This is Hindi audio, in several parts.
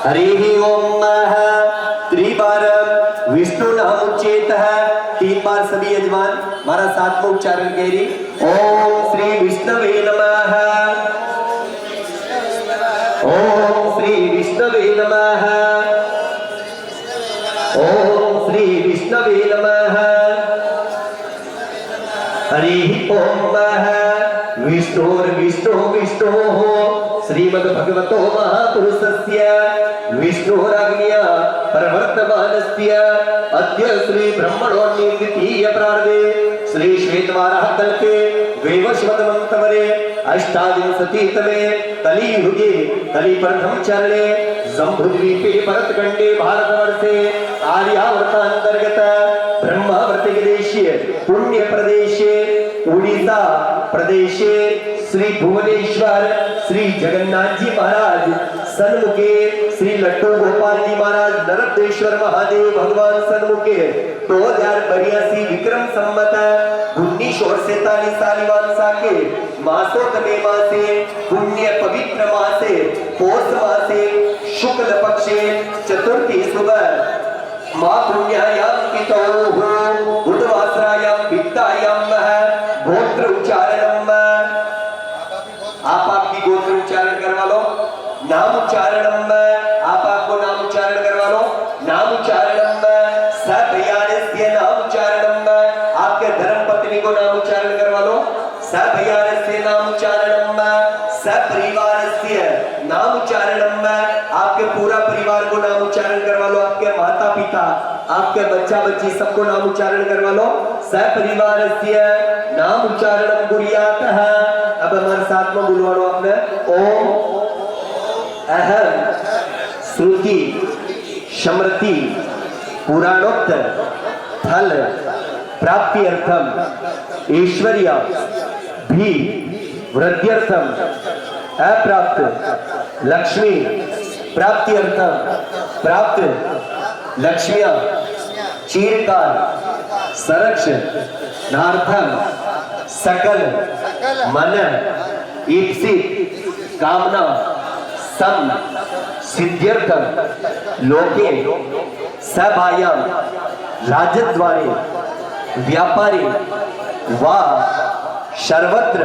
हरिः ओम त्रिबार विष्णु नाम उच्चेत है 3 बार सभी यजमान हमारा सातवां उच्चारण करी। ओम श्री विष्णवे नमः। ओम श्री विष्णवे नमः। ओम श्री विष्णवे नमः। हरिः ओम विष्णुर्विष्णु विष्णोः श्रीमद्भगवतो महापुरुषस्य विष्णुराज्ञया प्रवर्तमानस्य अद्य श्री ब्रह्मणोऽन्य द्वितीय प्रारंभे श्री श्वेतवाराह कल्पे वैवस्वत मंतवरे अष्टाविंशतितमे कलियुगे कलिप्रथम चरणे जम्बूद्वीपे भरतखंडे भारतवर्षे आर्यावर्तांतर्गत ब्रह्मावर्तदेशे पुण्य प्रदेशे उड़ीसा प्रदेशे श्री भुवनेश्वर श्री जगन्नाथ जी महाराज सन्मुखे श्री लड्डू गोपाल जी महाराज नरदेश्वर महादेव भगवान सन्मुखे 2082 विक्रम संवत 1943 सालिवान साके मासोतमे मासे पुण्य पवित्र मासे पौष मासे शुक्ल पक्षे चतुर्थी सुबह मां पुण्यायां पितौ बुधवासरायां वित्तायां गोत्र उच्चारणम। आप आपकी गोत्र उच्चारण करवा लो। नाम उच्चारणम आप आपको नाम उच्चारण करवा लो। नाम उच्चारणम सभयानस्य नाम उच्चारणम आपके धर्म पत्नी को नाम उच्चारण करवा लो। सभयानस्य नाम उच्चारणम सपरिवारस्य नाम उच्चारणम आपके पूरा परिवार को नाम उच्चारण करवा लो। आपके माता पिता आपके बच्चा बच्ची सबको नाम उच्चारण करवा लो। सपरिवारस्य नाम उच्चारणम कुर्यात है। अब हमारे साथ में बुलवानो आपने ओम अहम श्रुति स्मृति पुराणोक्त फल प्राप्ति अर्थम ऐश्वर्य भी वृद्ध्यर्थम अप्राप्त लक्ष्मी प्राप्ति अर्थम प्राप्त लक्ष्म्या चीरकाल सरक्ष नार्थम सकल मन ईप्सित कामना सम सिद्ध्यर्थम लोके सभायां राजद्वारे व्यापारी वा सर्वत्र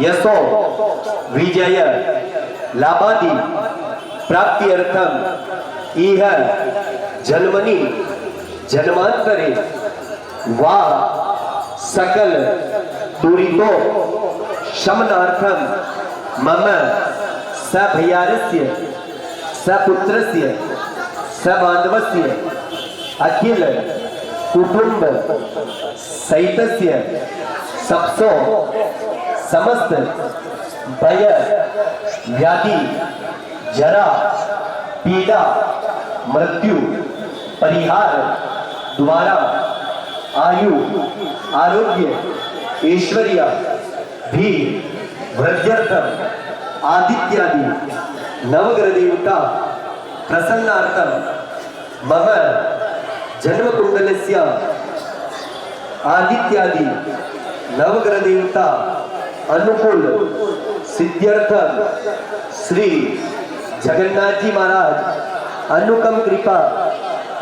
यशो विजय लाभादि प्राप्ति अर्थम इह जन्मनि जन्मांतरे वा सकल दूरितो शमनार्थम मम सभयारस्य सपुत्रस्य सबांधवस्य अखिल कुटुंब सहितस्य सबसो समस्त भय व्याधि जरा पीड़ा मृत्यु परिहार द्वारा आयु आरोग्य ऐश्वर्य भी वृद्ध्यर्थम आदित्यादि नवग्रह देवता प्रसन्नार्थम मम जन्म कुंडलस्य आदित्यादि नवग्रह देवता अनुकूल सिद्ध्यर्थम श्री जगन्नाथ जी महाराज अनुकम कृपा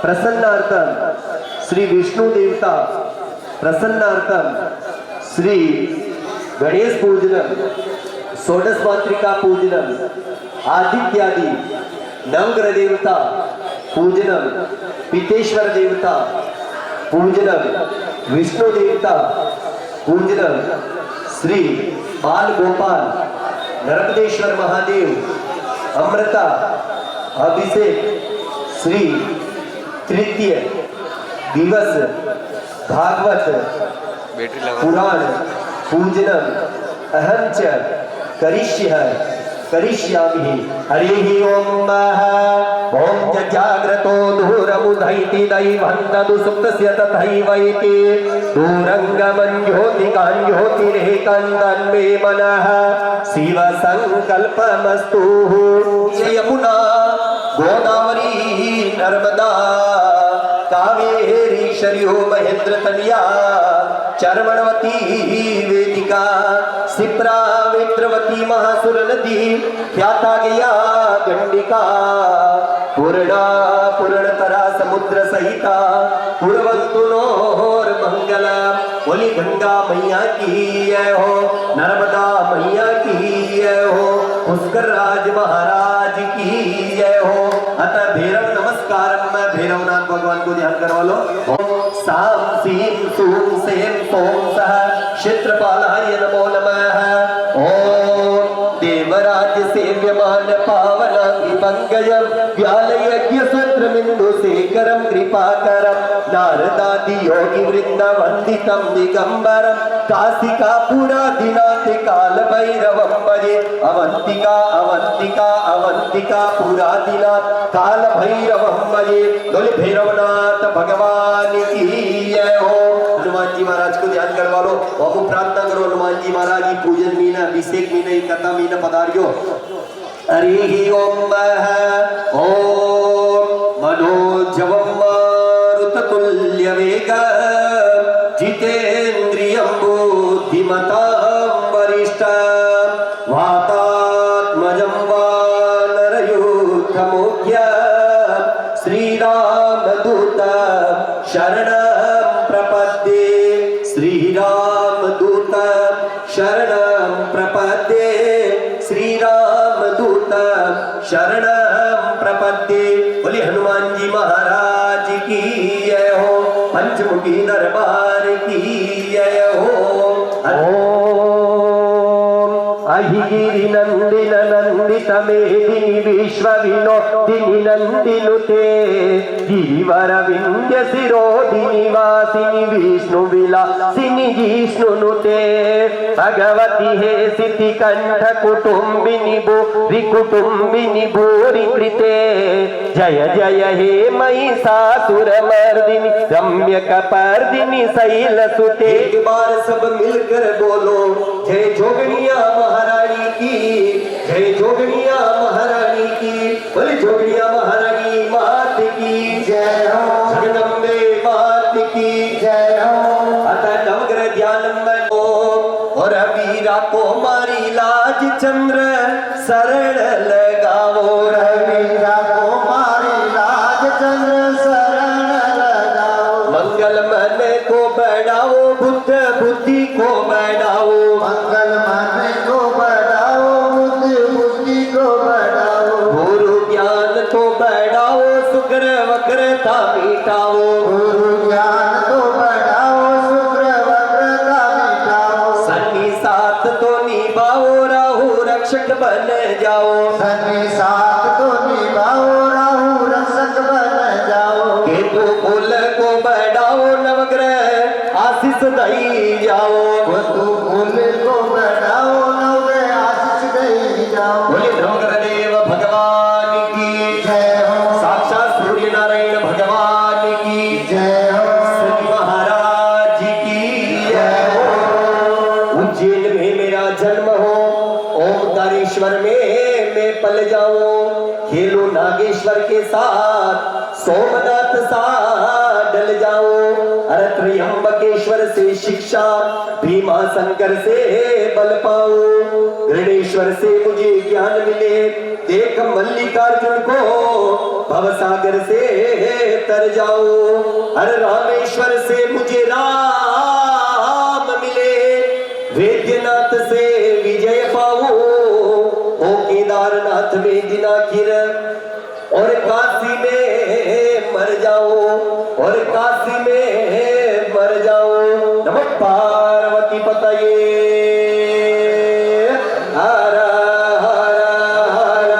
प्रसन्नार्थम श्री विष्णु देवता प्रसन्नार्थम श्री गणेश पूजनम षोडश मातृका पूजनम आदित्यादि नवग्रह देवता पूजनम पितेश्वर देवता पूजनम विष्णु देवता पूजनम श्री बाल गोपाल नर्मदेश्वर महादेव अमृता अभिषेक श्री तृतीय दिवस भागवत पुराण पूजनम अहं च करिष्यामि। हरिः ओम ओम जाग्रतो दूरमुधैति दैवन्दनु सुप्तस्य तथैवैति दूरङ्गमञ्ज्योतिकाञ्ज्योतिरेकन्दन्मे मनः शिव संकल्पमस्तु। यमुना गोदावरी नर्मदा कावेरी शर्यो महेंद्र तनिया चर्मणवती वेदिका शिप्रा मित्रवती महासुर नदी ख्याता गया गंडिका पूर्णा पूर्णतरा समुद्र सहिता पूर्वन्तु नोर मंगल। बोली गंगा मैया की जय हो, नर्मदा मैया की जय हो, पुष्कर राज महाराज की जय हो। अतः भैरव नमस्कार में भैरवनाथ भगवान को ध्यान करवा लो। साम सीम सूम सेम सोम सह क्षेत्रपालाय नमो नमः। ओम देवराज सेव्यमान पावनांगी पंकजम व्यालयज्ञ सूत्र बिंदु शेखरम कृपाकरम नारदादि योगी वृंद वंदितम दिगंबरम काशिका पुरादिनाथ काल भैरवम भजे। अवंतिका अवंतिका अवंतिका पुरादिनाथ काल भैरवम भजे। बोले भैरवनाथ भगवान की जय हो। हनुमान जी महाराज को ध्यान करवा लो। बाबू प्रार्थना करो हनुमान जी महाराज की पूजन मीना अभिषेक मीना कथा मीना पधारियो। हरि ओम ओम मनोजवम मारुततुल्य वेग जितेन्द्रियं बुद्धिमतां वरिष्ठं वातात्मजं वानरयूथमुख्य श्रीरामदूत शरणं प्रपद्ये। श्रीरामदूत शरणं प्रपद्ये। श्रीरामदूत शरणं प्रपद्ये। बोले हनुमान जी महाराज की जय हो, पंचमुखी दरबार की जय हो। अहिगिरि नंदिन नंदित मेदिनी विश्व विनोदिनी नंदिनुते गिरिवर विंध्य शिरोधिनी वासिनी विष्णु विलासिनी जिष्णुनुते भगवती हे सिद्धि कंठ कुटुंबिनी भूरि कुटुंबिनी भूरि कृते जय जय हे महिषासुर मर्दिनी रम्यक पर्दिनी शैल सुते। एक बार सब मिलकर बोलो जय जोगनिया महारानी की, जय जोगनिया महारानी की। बोले जोगनिया महारानी मात की जय हो, जगदम्बे मात की जय हो। अतः नवग्रह ध्यान में और वीरा को मारी लाज चंद्र शरण लगाओ। वीरा को मारी लाज चंद्र शरण लगाओ। मंगल मन को बढ़ाओ बुद्ध बुद्धि को बढ़ाओ। मंगल मन को बढ़ाओ बुद्ध बुद्धि को बढ़ाओ। गुरु ज्ञान को बढ़ाओ शुक्र वक्रता मिटाओ। गुरु ज्ञान को बढ़ाओ शुक्र वक्रता मिटाओ। सन्नी साथ तो निभाओ राहु रक्षक बन जाओ। सन्नी साथ तो निभाओ राहु रक्षक बन जाओ। केतु कुल को बढ़ाओ नवग्रह आशीष दई जाओ। केतु कुल को बढ़ाओ नवग्रह आशीष दई जाओ। बोले नवग्रह देव भगवान की जय हो, साक्षात सूर्य नारायण भगवान की जय हो, श्री महाराज की जय हो। उज्जैन में मेरा जन्म हो, ओमकारेश्वर में मैं पल जाऊं। खेलो नागेश्वर के साथ सोमनाथ साथ डल जाऊं। अरे त्र्यंबकेश्वर से शिक्षा भीमा शंकर से बल पाऊं। गणेश्वर से मुझे ज्ञान मिले देख मल्लिकार्जुन को भवसागर से तर जाऊं। अरे रामेश्वर से मुझे राम मिले वेद्यनाथ से विजय पाऊं। ओ केदारनाथ में दिनाखिर और काशी में मर जाऊं। और काशी में मर जाऊं। नमः पार्वती पतये हर हर हर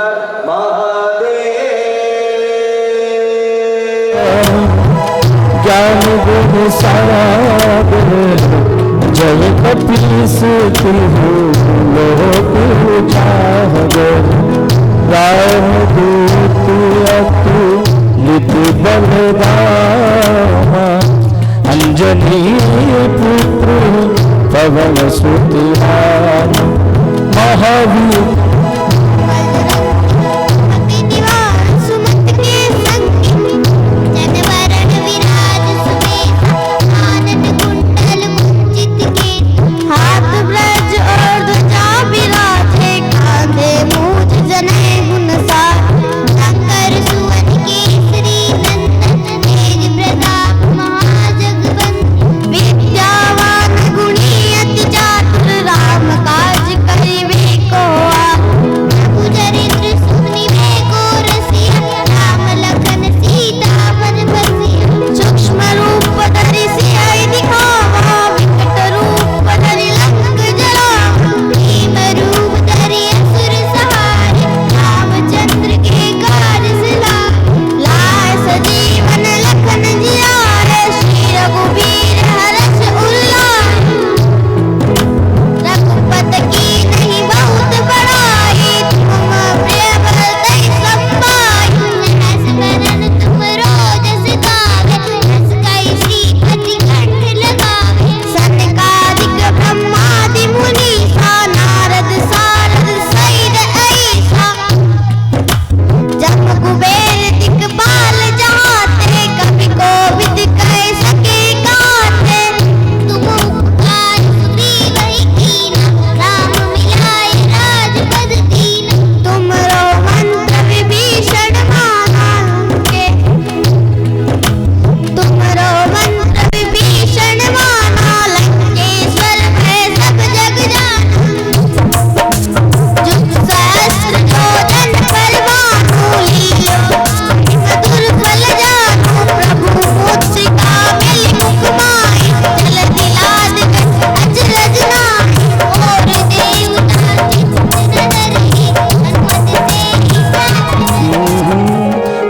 महादेव। ज्ञान गुण सागर जय कपीस तिहु लोक उजागर। राम दूत अतुलित बलधामा अंजनी पुत्र पवन सुत महावीर। शंकर सुवन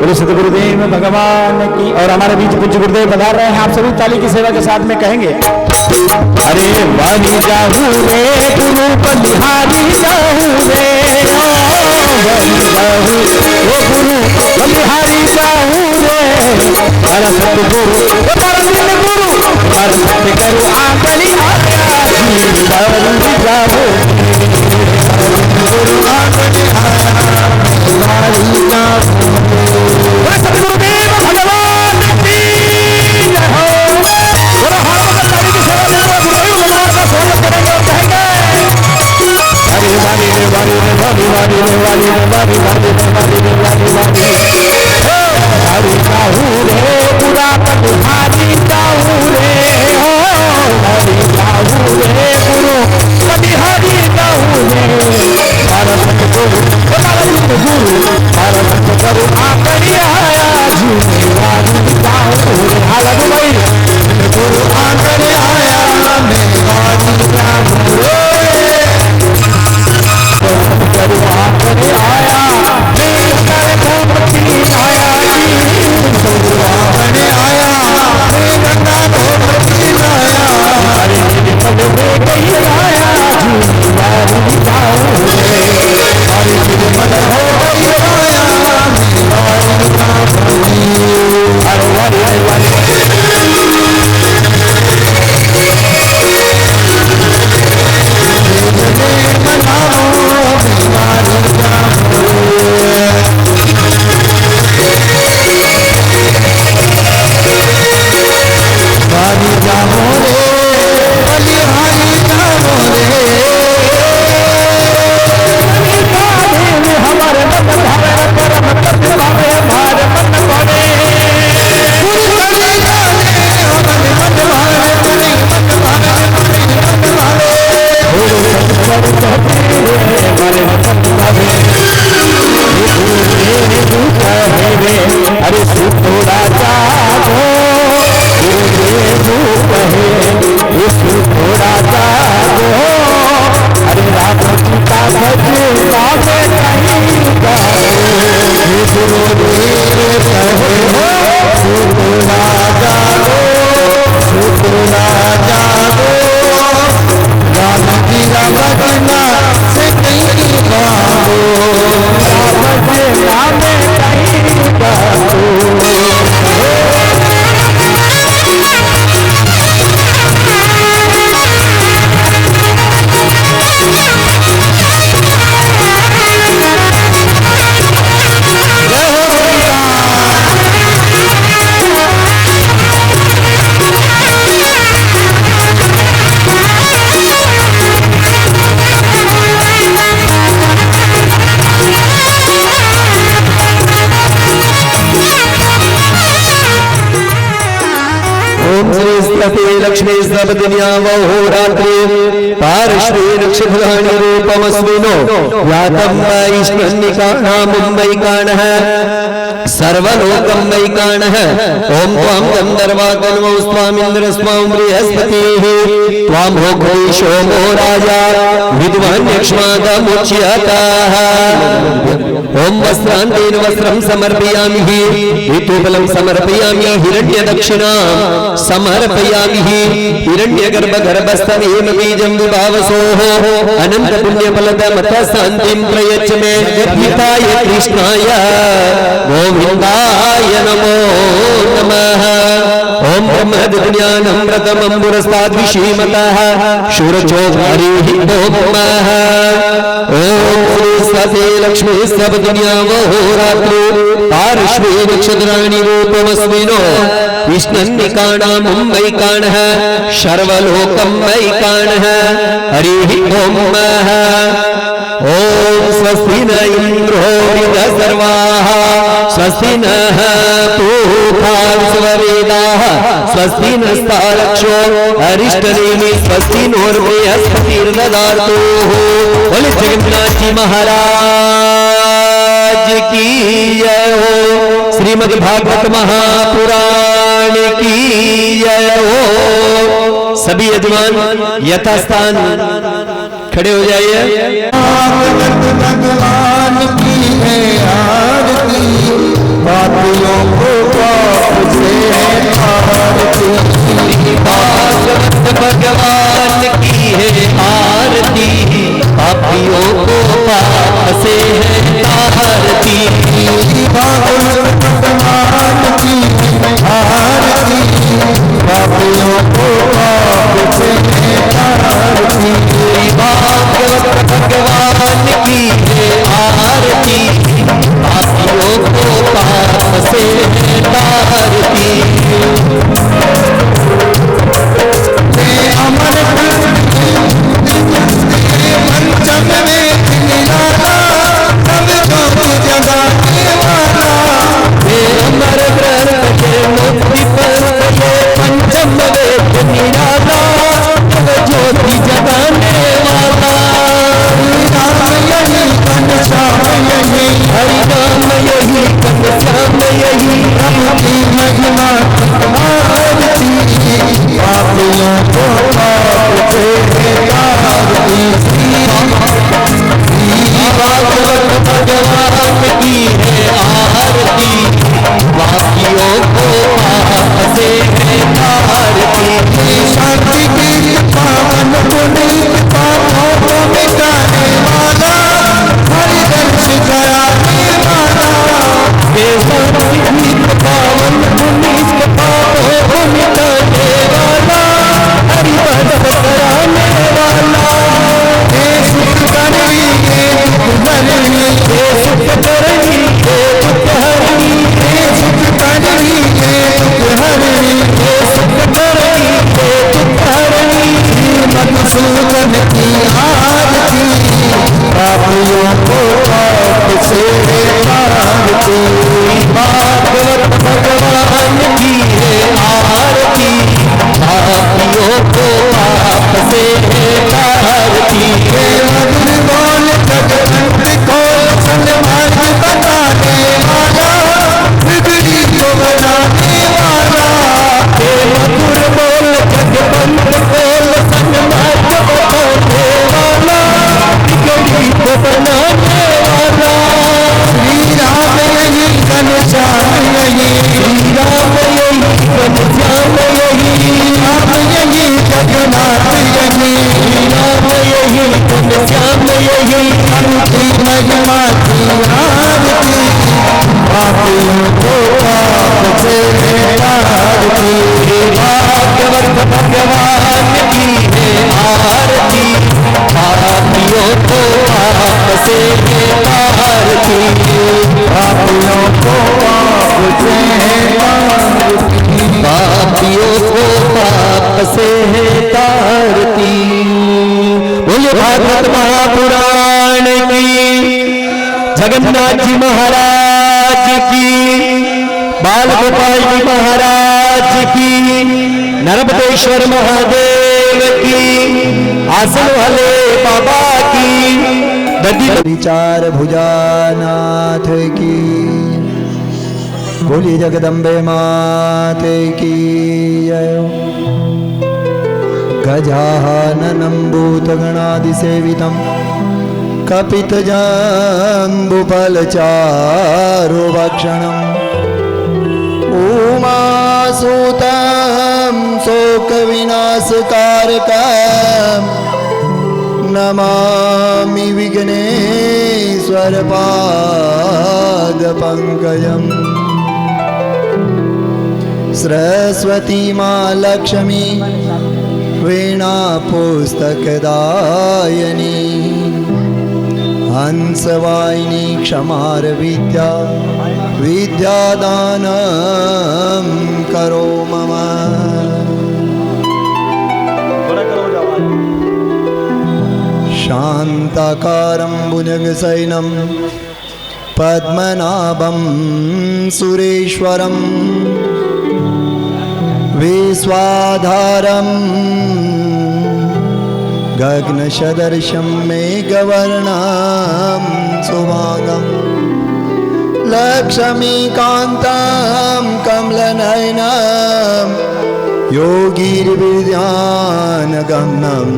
बोले सतगुरुदेव भगवान की। और हमारे बीच पूज्य गुरुदेव बता रहे हैं, आप सभी ताली की सेवा के साथ में कहेंगे। अरे बनी जाहू रे गुरु बलिहारी जाहू रे, बनी जाहू ओ गुरु बलिहारी जाहू रे, हर सतगुरु गुरु हर सत्य करो आंगली आया जी, बनी जाहू गुरु आंगली आया बलिहारी जाहू। सतगुरुदेव भगवान की जय हो। और हर वक्त ताली की सेवा में गुरुदेव भगवान का स्वागत करेंगे और कहेंगे, हरि वारी रे वारी रे वारी वारी रे वारी रे वारी वारी रे वारी रे वारी वारी हरि जाहू रे पूरा बलिहारी जाहू रे, हरि जाहू रे गुरु बलिहारी जाहू रे, भारत गुरु गुरु भारत गुरु आंगली आया जी, वारी जाहू रे हालत भाई गुरु आंगली आया मैं वारी जाहू रे, गुरु आंगली आया मेरे घर भूमि आया जी, गुरु आंगली आया मेरे घर भूमि आया, हरे पद में गई आया जी, वारी जाहू रे, हरे मन हो गई आया वारी जाहू रे, हरे वारी वारी लक्ष्मी सर्वदिन्या वहोरात्रि पार्श्वे नक्षत्राणि रूपमस्मिनो व्यातं वैष्णन्निकाणा मुम्बैकाणः सर्वलोकं वैकाणः ओम त्वां गन्धर्वागणो स्वामिन्द्रस्वां बृहस्पतिः त्वां भोगो सोमो राजा विद्वान् यक्ष्मादमुच्यतः ओम वस्त्रान्तेन वस्त्रं समर्पयामि ऋतुबलं समर्पयामि हिरण्यदक्षिणां समर्पयामि हिरण्यगर्भगर्भस्थमेव बीजं विभावसोः अनंत पुण्यफलदमतः शान्तिं प्रयच्छ मे हिताय कृष्णाय गोविन्दाय नमो नमः ओम ब्रह्मज्ञानं प्रथमं पुरस्ताद्विषीमतः शूरचोभारी नमः ओम सरस्वती लक्ष्मी सर्वदिन्या वहोरात्रि पार्श्वे नक्षत्राणि रूपमस्मिनो विष्णन्निकाणा मुम्बैकाणः सर्वलोकं वैकाणः हरिः ओम ओम स्वस्ति न इंद्रो सर्वाः स्वस्ति नः पूषा विश्ववेदाः स्वस्ति नस्तारक्षो अरिष्टनेमि स्वस्ति नोर्बृहस्पतिर्ददातु। बोले जगन्नाथ जी महाराज की जय हो। श्रीमद् भागवत महापुराण की जय हो। सभी यजमान यथास्थान खड़े हो जाइए। भगवान की है आरती। बाल गोपाल जी महाराज की, नर्मदेश्वर महादेव की, आसन वाले बाबा की, दधी विचार भुजानाथ की, बोली जगदम्बे माते की जय। गजाननं भूतगणादिसेवितं कपितजम्बुफलचारुभक्षणम् उमासुतं शोकविनाशकारकं नमामि विघ्नेश्वरपादपङ्कजम्। सरस्वती मां लक्ष्मी वीणा पुस्तकदायिनी, हंसवाहिनी क्षमार विद्या विद्यादानं करो मम। शान्ताकारं भुजगशयनं पद्मनाभं सुरेश्वरं, विश्वाधारं गगनसदृशं मेघवर्णं शुभांगं, लक्ष्मीकान्तं कमलनयनं योगीर्विद्यानगम्यं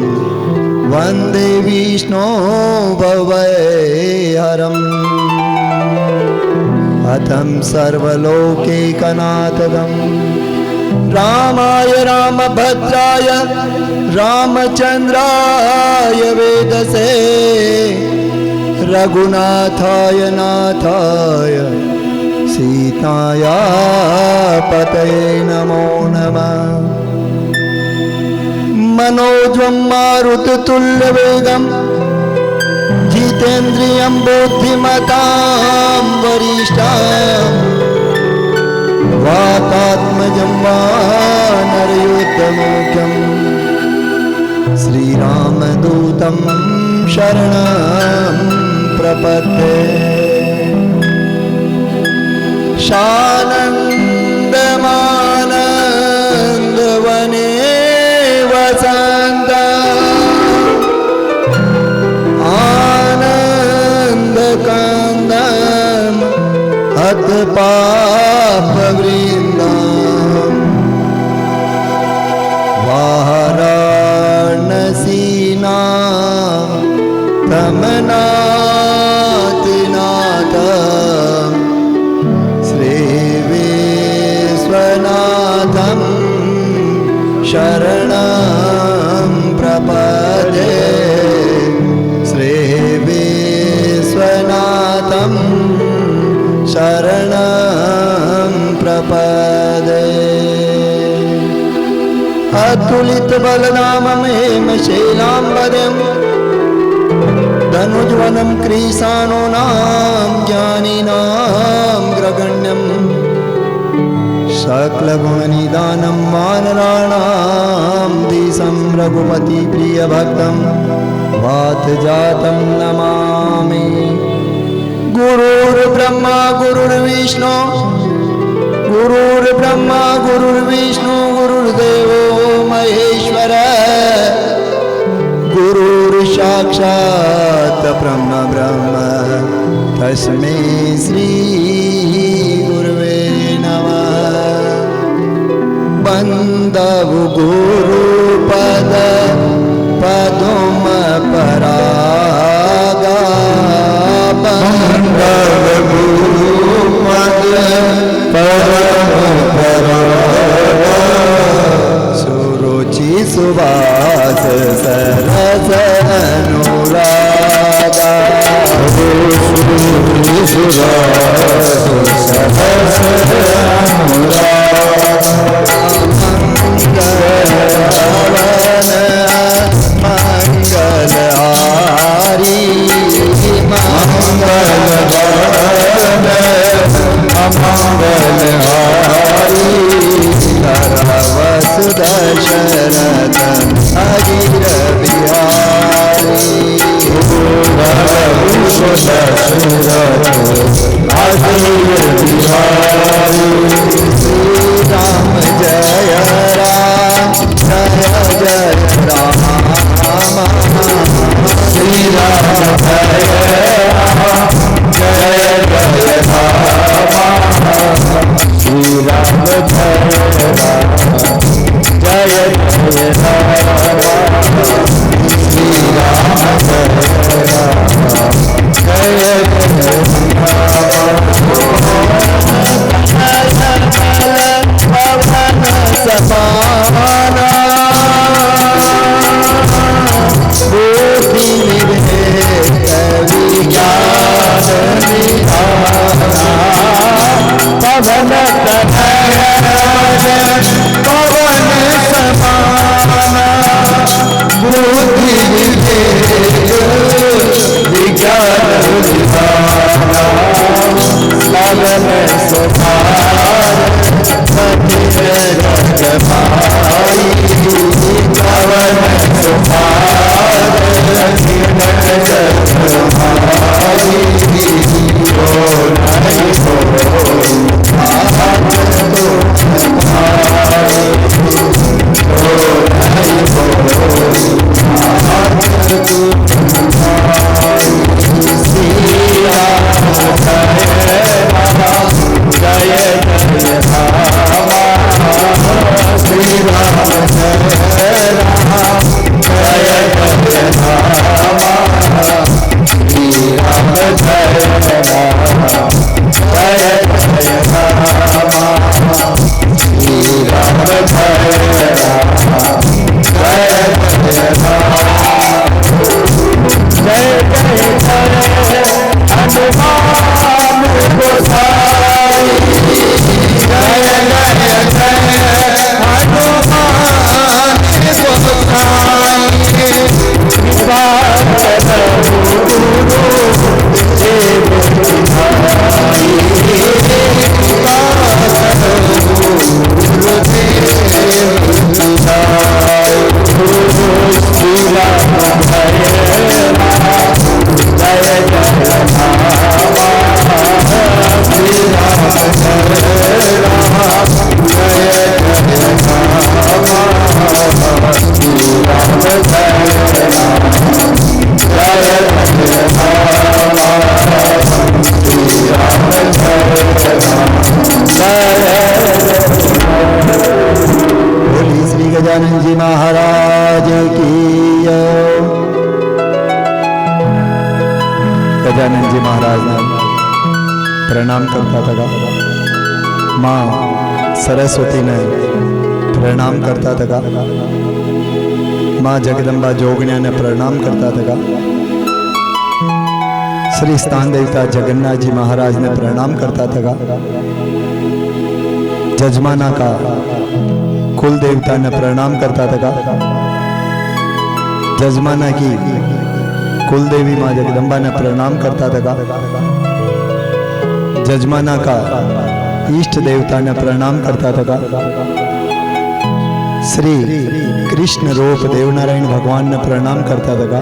वन्दे विष्णो भवैहरम्। हतं सर्वलोकैकनाथदम् रामाय रामभद्राय रामचन्द्राय वेदसे, रघुनाथाय नाथाय सीताया पतये नमो नमः। मनोजवं मारुततुल्यवेगं जितेन्द्रियं बुद्धिमतां वरिष्ठं, वातात्मजं वानरयूथमुख्यं श्रीरामदूतं शरणं प्रपद्ये। सानन्दमानन्दवने वसन्तं, आनन्दकान्दं हतपापवृन्दं, वाराणसीनां तमनातिनाथं, श्रीविश्वनाथं शरणं प्रपद्ये। श्रीविश्वनाथं शरणं प्रपद्ये। अतुलितबलधाममेमशैलाम्बरं, धनुज्वनं कृशानूनां ज्ञानिनां ग्रगण्यम्, सकलगुणनिदानं वानराणां दिशं रघुपतिप्रियभक्तं वातजातं नमामि। गुरुर्ब्रह्मा गुरुर्विष्णु गुरुर्ब्रह्मा गुरुर्विष्णु गुरुर्देवो महेश्वर, गुरुर्साक्षात् परब्रह्म तस्मै श्री गुरुवे नमः। बन्धव गुरुपद पदुम परागा, बन्धव गुरुपद पदुम परागा, सुरुचि सुवास सरस अनुरागा, सुरुचि सुवास सरस अनुरागा, मंगलहारी मंगलहारी सरवसुदशरथ अगिर बिहारी, सरवसुदशरथ अगिर बिहारी, पवन समाना बुद्धि विवेक विज्ञान विधाना पवन सुधार जगमाई पवन सुधार गजानन जी महाराज की जय। गजानन जी महाराज ने प्रणाम करता था, माँ सरस्वती ने प्रणाम करता था, माँ जगदम्बा जोगण्या ने प्रणाम करता था, श्री स्थान देवता जगन्नाथ जी महाराज ने प्रणाम करता था, जजमाना का कुल देवता ने प्रणाम करता था, जजमाना की कुल देवी माँ जगदम्बा ने प्रणाम करता था, जजमाना का इष्ट देवता ने प्रणाम करता था, श्री कृष्ण रूप देवनारायण भगवान ने प्रणाम करता था,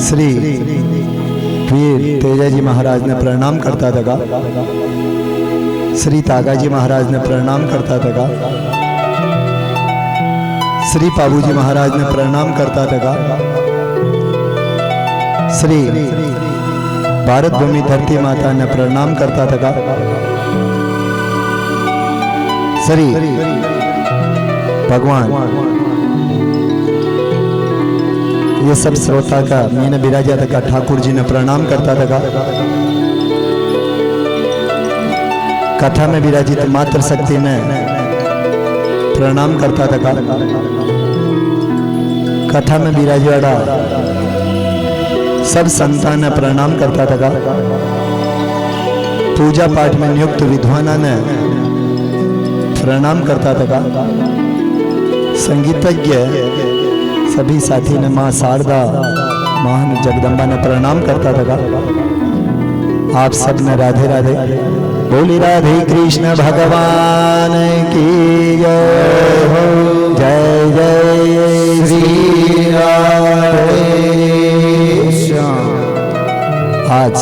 श्री वीर तेजाजी महाराज ने प्रणाम करता था, श्री तागाजी महाराज ने प्रणाम करता था, श्री पाबूजी महाराज ने प्रणाम करता था, श्री भारत भूमि धरती माता ने प्रणाम करता था, श्री भगवान ये सब श्रोता का मीन बिराजा था ठाकुर जी ने प्रणाम करता था, कथा में विराजित मात्र शक्ति में प्रणाम करता था, कथा में विराजवाड़ा सब संतान ने प्रणाम करता था, पूजा पाठ में नियुक्त विद्वाना ने प्रणाम करता था, संगीतज्ञ सभी साथी ने माँ शारदा महान जगदम्बा ने प्रणाम करता था। आप सब ने राधे राधे बोली, राधे कृष्ण भगवान की जय हो, जय जय श्री राधे श्याम। आज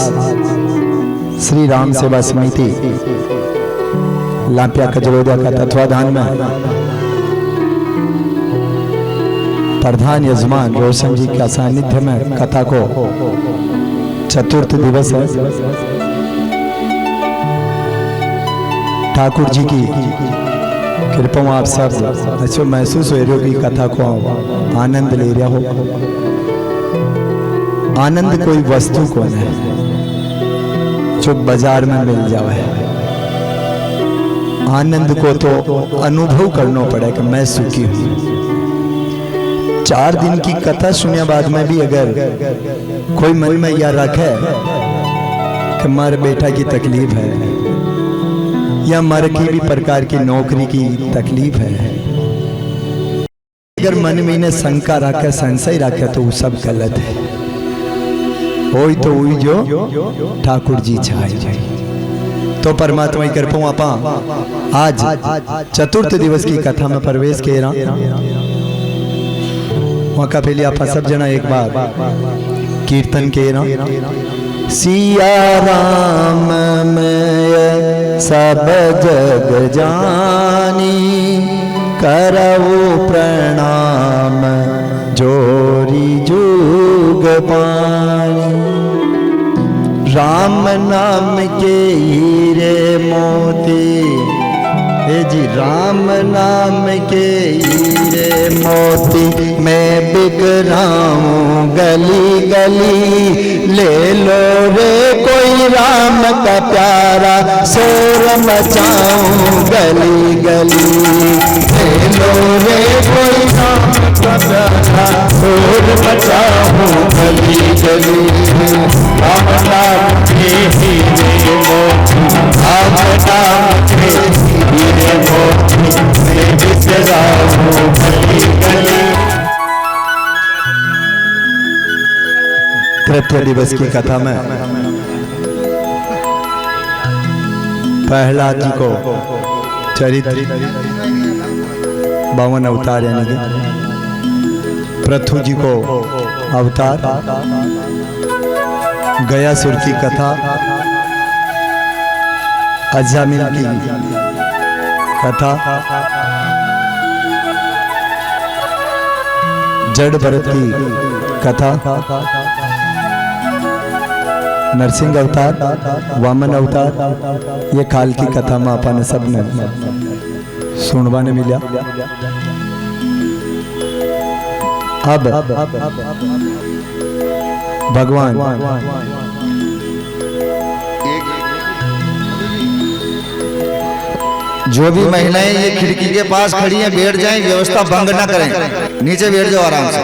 श्री राम सेवा समिति लापिया कजरोदा का तत्वाधान में प्रधान यजमान रोशन जी का सानिध्य में कथा को चतुर्थ दिवस है। ठाकुर जी की कृपा आप सब ऐसे महसूस हो रही होगी, कथा को आनंद ले रहा हो। आनंद कोई वस्तु को नहीं जो बाजार में मिल जावे, आनंद को तो अनुभव करना पड़ेगा। मैं सुखी हूँ। 4 दिन की कथा सुनने बाद में भी अगर कोई मन में यह रखे कि मारे बेटा की तकलीफ है, या मर की भी प्रकार की नौकरी की तकलीफ है। अगर मन में ने शंका रखे, संशय रखे तो वो सब गलत है। होई तो हुई जो ठाकुर जी चाहे। तो परमात्मा की कृपा आपा आज चतुर्थ दिवस की कथा में प्रवेश के वहां का पहले आप सब जना एक बार कीर्तन के सिया राम मैं सब जग जानी, करऊ प्रणाम जोरी जुग पानी। राम नाम के हीरे मोती, हे जी राम नाम के हीरे मोती, मैं बिक रहा गली गली। ले लो रे कोई राम का प्यारा, शोर मचाऊं गली गली। ले लो रे कोई राम का प्यारा, शोर मचाऊं गली गली। राम नाम के हीरे मोती, राम नाम के हीरे मोती, मैं बिक रहा गली गली। तृतीय दिवस की कथा में प्रहलाद जी को चरित्र 52 अवतार यानी कि पृथु जी को अवतार, गयासुर की कथा, अजामिल की कथा, जड़ भरत की कथा, नरसिंह अवतार, वामन अवतार, ये काल की कथा में अपन सब ने सुनवा ने मिला। अब भगवान जो भी महिलाएं ये खिड़की के पास खड़ी हैं बैठ जाएं, व्यवस्था भंग ना करें, नीचे बैठ जाओ आराम से।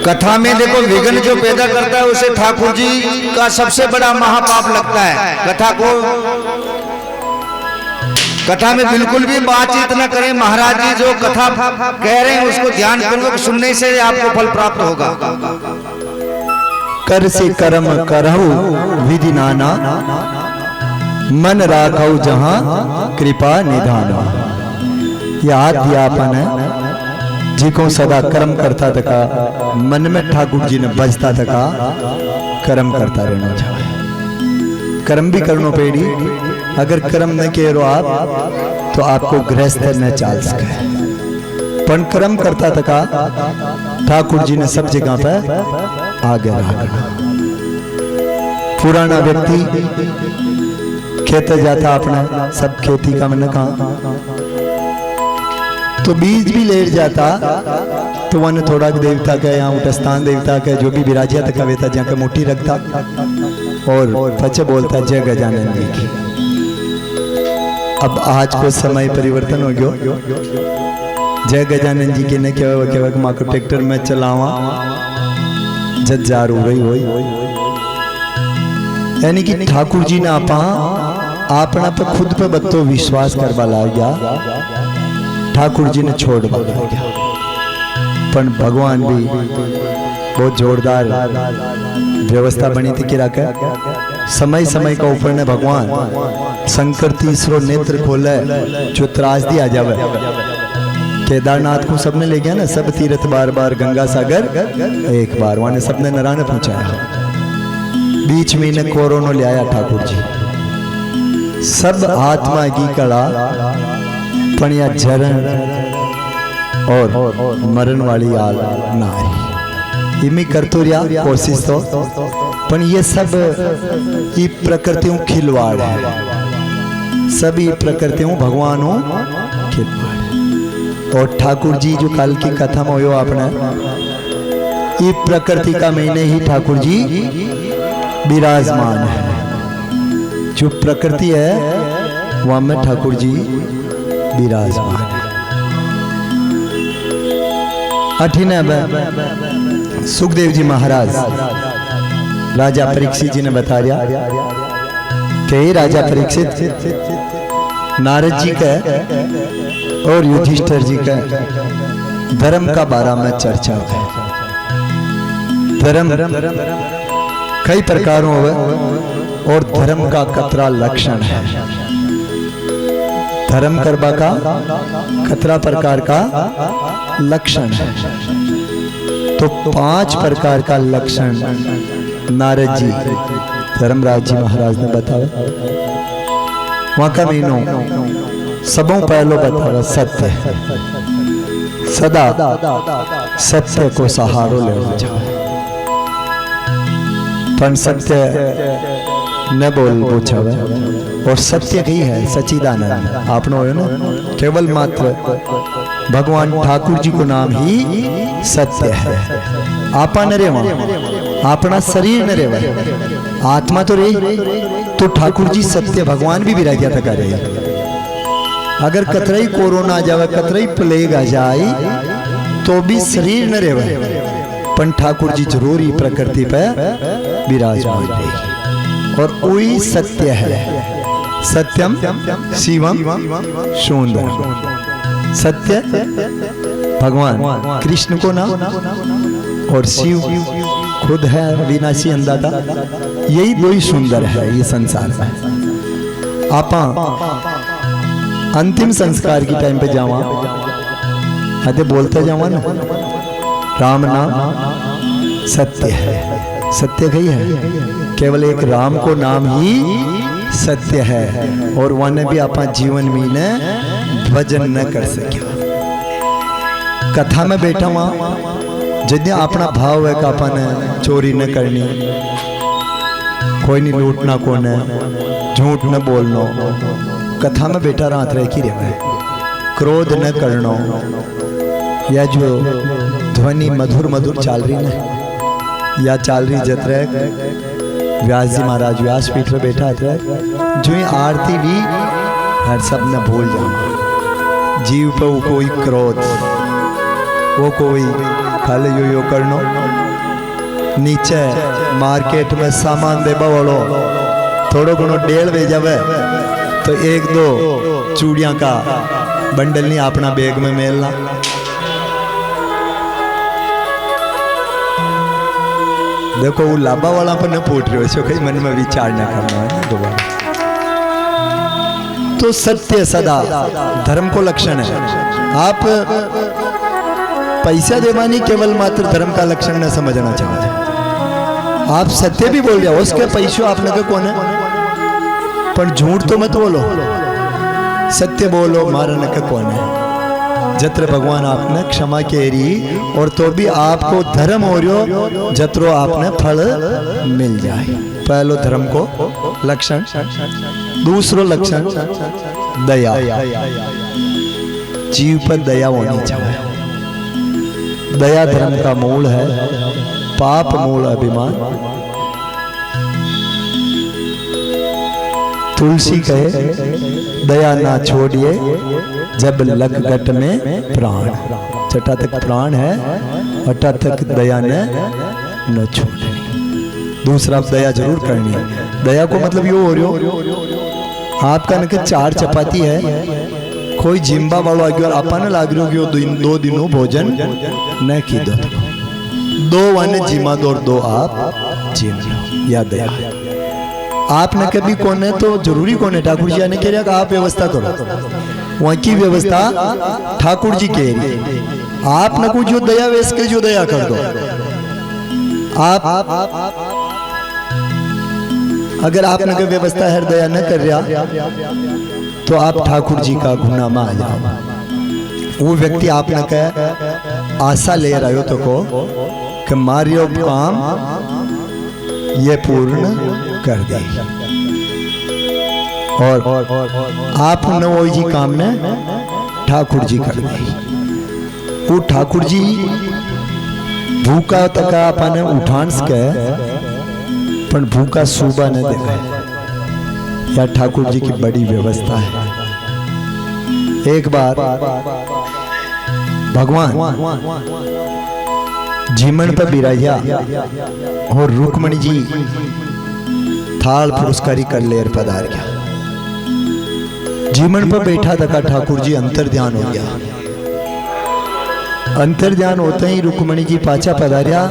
कथा में देखो विघ्न जो पैदा करता है उसे ठाकुर जी का सबसे बड़ा महापाप लगता है। कथा में बिल्कुल भी बातचीत न करें। महाराज जी जो कथा कह रहे हैं उसको ध्यान पूर्वक सुनने से आपको फल प्राप्त होगा। कर से कर्म करहु विधि नाना, मन राखऊ जहां कृपा निधाना। याद दिया अपन है जी को सदा कर्म करता तका, मन में ठाकुर जी ने बजता तका कर्म करता रहना चाहिए। कर्म भी करनो पेड़ी, अगर कर्म न करो आप तो आपको गृहस्थ न चाल सके। पण कर्म करता तका ठाकुर जी ने सब जगह पे आगे रखा। पुराना व्यक्ति खेत जाता अपना, सब खेती का मन कहा तो बीज भी लेट जाता तो वन थोड़ा देवता का या उठस्थान देवता का जो भी विराजिया तक वेता जाकर मुट्ठी रखता और पचे बोलता जय गजानन जी की। अब आज को समय परिवर्तन हो गयो, जय गजानन जी के ने केवल माँ को ट्रैक्टर में चलावा जज जार हो गई हो, यानी कि ठाकुर जी ने अपना पे खुद पे बत्तो विश्वास करवा ला गया, ठाकुर जी ने छोड़ दिया। पर भगवान भी बहुत जोरदार व्यवस्था बनी थी कि रखे समय समय का ऊपर ने भगवान शंकर तीसरो नेत्र खोले जो त्रासदी आ जावे। केदारनाथ को सबने ले गया ना, सब तीर्थ बार बार, गंगा सागर एक बार, वहां सबने नराने पहुंचाया। बीच में इन्हें कोरोना ले आया ठाकुर जी। सब आत्मा की कला पणिया झरण और मरण वाली आल ना आई। इमी करतो रिया कोशिश तो, पर ये सब ये प्रकृतियों खिलवाड़ है, सभी प्रकृतियों भगवानों खिलवाड़। और ठाकुर जी जो कल की कथा में हो आपने, ये प्रकृति का महीने ही ठाकुर जी विराजमान है। जो प्रकृति है वहां में ठाकुर जी विराजमान है। अठिन सुखदेव जी महाराज राजा परीक्षित जी ने बताया कि हे राजा परीक्षित, नारद जी का और युधिष्ठिर जी का धर्म का बारे में चर्चा है। धर्म कई प्रकारों में और धर्म का कतरा लक्षण है। धर्म करबा का कतरा प्रकार का लक्षण है। तो 5 प्रकार का लक्षण नारद जी धर्मराज जी महाराज ने बताया। वहां का मीनो सबों पहलो बताया सत्य। सदा सत्य को सहारो लेना चाहिए। पण सत्य न बोल पूछावे और सत्य ही है सच्चिदानंद। आपनो है ना, केवल मात्र भगवान ठाकुर जी को नाम ही सत्य है। आपा न रेवा, अपना शरीर न रेवा, आत्मा तो रही। तो ठाकुर जी सत्य भगवान भी विराग्या था करे। अगर कतराई कोरोना आ जाए, कतराई प्लेग आ जाए, तो भी शरीर न रेवा, पण ठाकुर जी जरूरी प्रकृति पे विराजमान रहे। और वही सत्य है। सत्यम शिवम सुंदरम। सत्य भगवान कृष्ण को नाम और शिव खुद है विनाशी अंदाता। यही दो ही सुंदर है ये संसार में। आपा अंतिम संस्कार की टाइम पे जावा, आते बोलते जावा ना, राम नाम सत्य है। सत्य कही है, केवल एक राम को नाम ही सत्य है। और वन भी अपना जीवन में न भजन न कर सके। कथा में बैठा वहां जितने अपना भाव है कि अपन चोरी न करनी, कोई नहीं लूटना, को न झूठ न बोलना। कथा में बैठा रात रह की रहे, क्रोध न करना। या जो ध्वनि मधुर मधुर चाल रही न, या चाल रही जत्र व्यास जी महाराज व्यासपीठ पर बैठा था, जो ही आरती भी हर सब न भूल जाओ। जीव पे वो कोई क्रोध, वो कोई खाली यो करनो। नीचे मार्केट में सामान देबा वालो थोड़ो घणो डेल वे जावे तो 1-2 चूड़ियां का बंडल नहीं अपना बैग में मेलना। देखो वो लाभा वाला पर न पूछ रहे हो, कहीं मन में विचार न करना है दोबारा। तो सत्य सदा धर्म को लक्षण है। आप पैसा देवानी केवल मात्र धर्म का लक्षण न समझना चाहते। आप सत्य भी बोल जाओ, उसके पैसों आपने के कौन है, पर झूठ तो मत बोलो, सत्य बोलो, मारने के कौन है। जत्र भगवान आपने क्षमा केरी, और तो भी आपको धर्म हो रहो जत्रो आपने फल मिल जाए। पहलो धर्म को लक्षण। दूसरो लक्षण दया। जीव पर दया होनी चाहिए। दया धर्म का मूल है। पाप मूल अभिमान। तुलसी कहे दया ना छोड़िए जब लग घट में प्राण। जटा तक प्राण है अटा तक दया न छोड़े। दूसरा दया जरूर करनी है। दया को मतलब यो हो रही हो, आपका न 4 चपाती है, कोई जिम्बा वालों आगे और आपा न लाग रही हो कि 2 दिनों भोजन न की दो। 2 वन जिमा दो और 2 आप जिम लो। या दया आपने कभी कौन है तो जरूरी कौन है। ठाकुर जी ने कह रहा कि आप व्यवस्था करो, वहां की व्यवस्था ठाकुर जी कह रही। आप न कुछ जो दया वेस के जो दया कर दो। आप अगर आपने कोई व्यवस्था है दया न कर रहा तो आप ठाकुर जी का गुना में आ जाओ। वो व्यक्ति आपने कह आशा ले रहा हो तो को कि मारियो काम ये पूर्ण कर दे, और आप न वो जी काम ने ठाकुर जी कर दे। वो ठाकुर जी भूखा तक अपने उठान के पण भूखा सुबह न देखा। या ठाकुर जी की बड़ी व्यवस्था है। एक बार भगवान जीमन पर बिराजा और रुक्मणी जी थाल पुरस्कारी कर लेर पधार गया। जीमन पर बैठा था ठाकुर जी अंतर ध्यान हो गया। अंतर ध्यान होते ही रुक्मणी जी पाछा पधारिया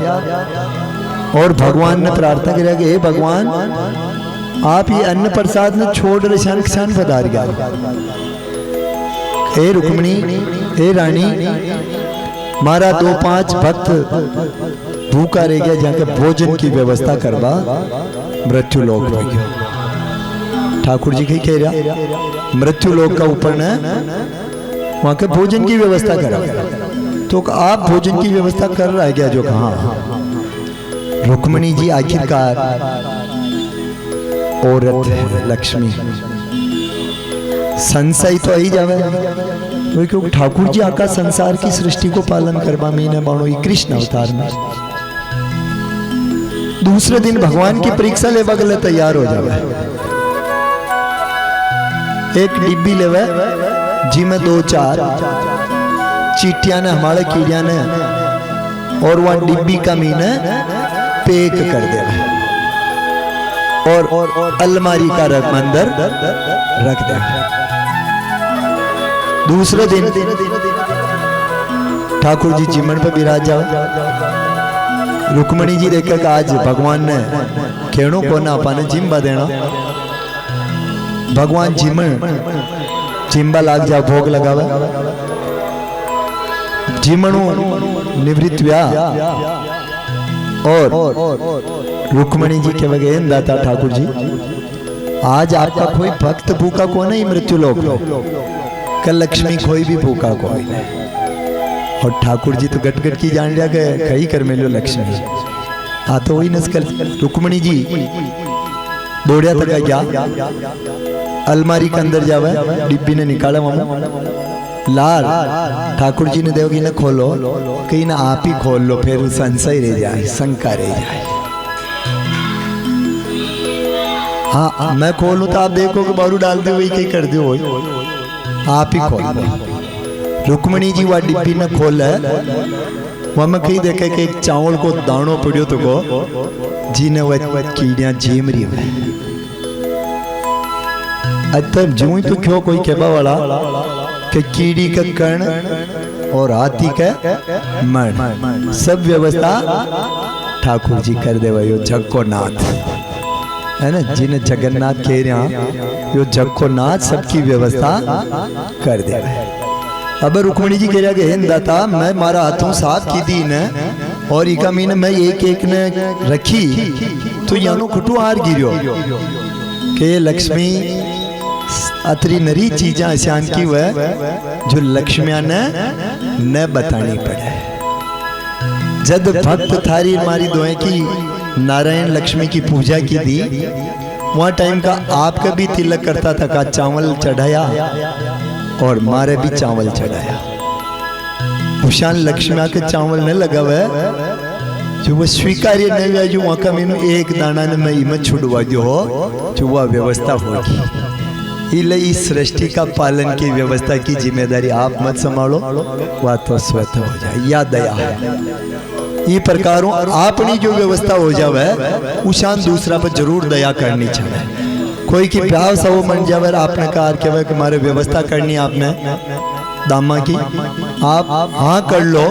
और भगवान ने प्रार्थना किया कि हे भगवान, आप ये अन्न प्रसाद ने छोड़ शंख शन पधार गया। हे रुक्मणी, हे रानी, मारा 2-5 भक्त भूखा रह गया, जाके भोजन की व्यवस्था करवा मृत्यु लोक में गया। ठाकुर जी कह रहा मृत्यु लोक का ऊपर न वहां के भोजन की व्यवस्था करा, तो आप भोजन की व्यवस्था कर रहा है क्या? जो कहा रुक्मणी जी आखिरकार औरत है, लक्ष्मी, संशय तो आई जावे, क्योंकि ठाकुर जी आका संसार की सृष्टि को पालन करवा मीने बाणो कृष्ण अवतार में। दूसरे दिन भगवान की परीक्षा लेवा गले तैयार हो जावे। एक डिब्बी लेवे जी में 2-4 चीटियां ने हमारे कीड़िया ने, और वह डिब्बी का मीने पैक कर देवे और अलमारी का अंदर रख देवे। दूसरे दिन ठाकुर जी जीमन पर विराज जाओ। रुक्मणी जी देखे कि आज भगवान ने खेणो को ना पाने जिम्बा देना। भगवान जीमन जिम्बा लाग जाओ, भोग लगावे। जीमणु निवृत्त हुआ और रुक्मणी जी के वगे दाता ठाकुर जी, आज आपका कोई भक्त भूखा को नहीं मृत्यु लोक कल लक्ष्मी कोई भी भूखा कोई नहीं। और ठाकुर जी तो गटगट की जान लिया गए कहीं कर मिलो लक्ष्मी आ तो वही नस्कल। रुक्मणी जी दौड़िया तक गया, अलमारी के अंदर जावे, डिब्बी ने निकाला वहां लाल। ठाकुर जी ने देवगी ने खोलो, कहीं ना आप ही खोल लो, फिर संशय रह जाए, शंका रह जाए। हाँ मैं खोलूं तो आप देखो कि बारू डाल दे वही कहीं कर दो, आप ही खोल दो। रुक्मणी जी वह डिब्बी ने खोल है, वहां में कहीं देखे कि एक चावल को दानो पड़ियो तो को जी ने वह कीड़ियां झीम रही है। तब जो ही तो क्यों कोई कहवा वाला कि कीड़ी का कर्ण और हाथी का मन सब व्यवस्था ठाकुर जी कर दे वही जग को नाथ है ना, जिन्हें जगन्नाथ कह रहे यो जग को नाथ सबकी व्यवस्था कर दे। अब रुक्मणी जी कह रहा कि दाता मैं मारा हाथों साथ की दी ने और इका मीने मैं एक ने रखी तो यानो खुटू हार गिरो के लक्ष्मी अतरी नरी चीजा आसान की वह जो लक्ष्मिया ने न बतानी पड़े। जब भक्त थारी मारी दोए की नारायण लक्ष्मी की पूजा की दी, वहाँ टाइम का आपका भी तिलक करता था का चावल चढ़ाया और मारे भी चावल चढ़ाया। उशान लक्ष्मी के चावल न लगा हुआ जो वो स्वीकार्य नहीं हुआ, जो वहाँ का मैंने एक दाना ने मैं इमत छुड़वा जो हो जो वह व्यवस्था होगी। इस सृष्टि का पालन की व्यवस्था की जिम्मेदारी आप मत संभालो, वह तो स्वतः हो जाए, या दया है। ये प्रकारों आपनी जो व्यवस्था हो जावे उशान दूसरा पर जरूर दया करनी चाहिए। कोई की प्यार सब मन जावे, आपने कहा कि हमारे व्यवस्था करनी आपने दामा की, आप हाँ कर लो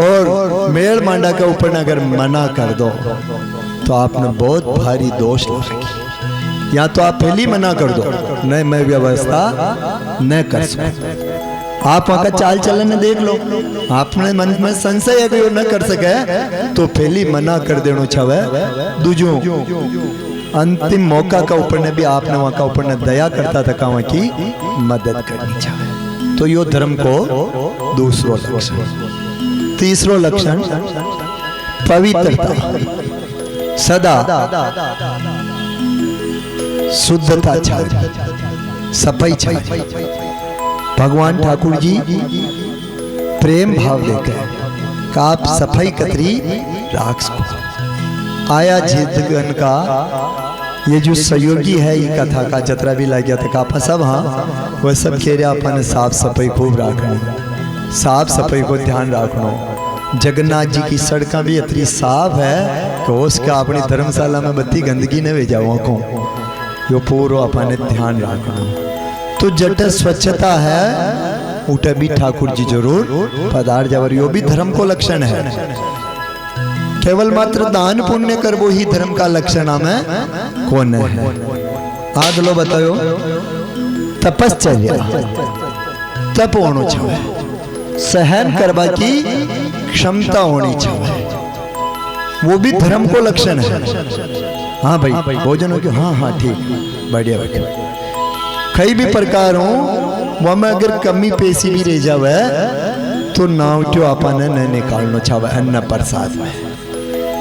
और मेल मांडा के ऊपर अगर मना कर दो तो आपने बहुत भारी दोष लगाएगी। या तो आप पहली मना कर दो नहीं मैं व्यवस्था न कर सकूं, आप वहां का चाल चलन देख लो, आपने मन में संशय अगर न कर सके तो पहली मना कर देना छवे। दूजो अंतिम मौका का ऊपर ने भी आपने वहां का ऊपर ने दया करता था वहां की मदद करनी चाहिए। तो यो धर्म को दूसरो लक्षण। तीसरो लक्षण पवित्रता, सदा शुद्धता चाहिए, सफाई चाहिए। भगवान ठाकुर जी प्रेम भाव देते हैं कि आप सफाई कतरी राख सको। आया जिदगन का ये जो सहयोगी है ये कथा का जतरा भी लग गया था आप सब, हाँ वह सब कह रहे अपन साफ सफाई खूब रखनी, साफ सफाई को ध्यान रखना। जगन्नाथ जी की सड़कें भी इतनी साफ है कि उसका अपनी धर्मशाला में बत्ती गंदगी न भेजाओ को यो पूरा अपने ध्यान रखना। तो जट स्वच्छता है उठे भी ठाकुर जी जरूर पधार जावर, यो भी धर्म को लक्षण है। केवल मात्र दान पुण्य कर वो ही धर्म का लक्षण हमें कौन है। आग लो बताओ तपश्चर्या तप होना चाहिए, सहन करवा की क्षमता होनी चाहिए, वो भी धर्म को लक्षण है। हाँ भाई भोजन हो गया, हाँ हाँ ठीक बढ़िया बढ़िया। कई भी प्रकार हो वह में अगर कमी पेशी भी रह जावे तो नाव जो अपन न निकालना चाहिए अन्न प्रसाद में।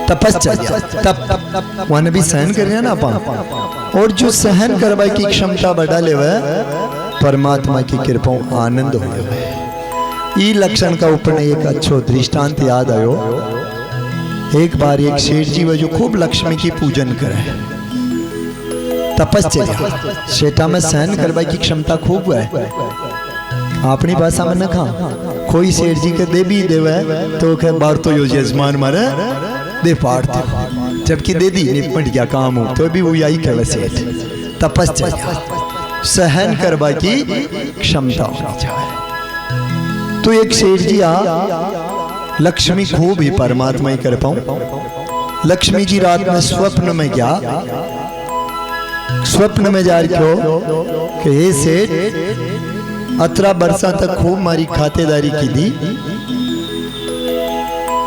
तपश्चर्या तप वह भी सहन करिए ना अपन, और जो सहन करवा की क्षमता बढ़ा ले परमात्मा की कृपा आनंद हो जाए। ई लक्षण का ऊपर एक अच्छो दृष्टांत याद आयो। एक बार एक सेठ जी जो खूब लक्ष्मी की पूजन करे, तपश्चर्या सेठा में सहन करवा की क्षमता खूब है। अपनी भाषा में न खा कोई सेठ जी के दे भी देवे तो कह बार तो यो यजमान मारे दे पाड़ते, जबकि दे दी निपट गया काम हो तो भी वो यही कहे सेठ। तपश्चर्या सहन करवा की क्षमता होनी चाहिए। तो एक सेठ जी लक्ष्मी खूब ही परमात्मा ही कर पाऊं। लक्ष्मी जी रात में स्वप्न में क्या, स्वप्न में जा रही हो कि हे सेठ अतरा बरसा तक खूब मारी खातेदारी की दी,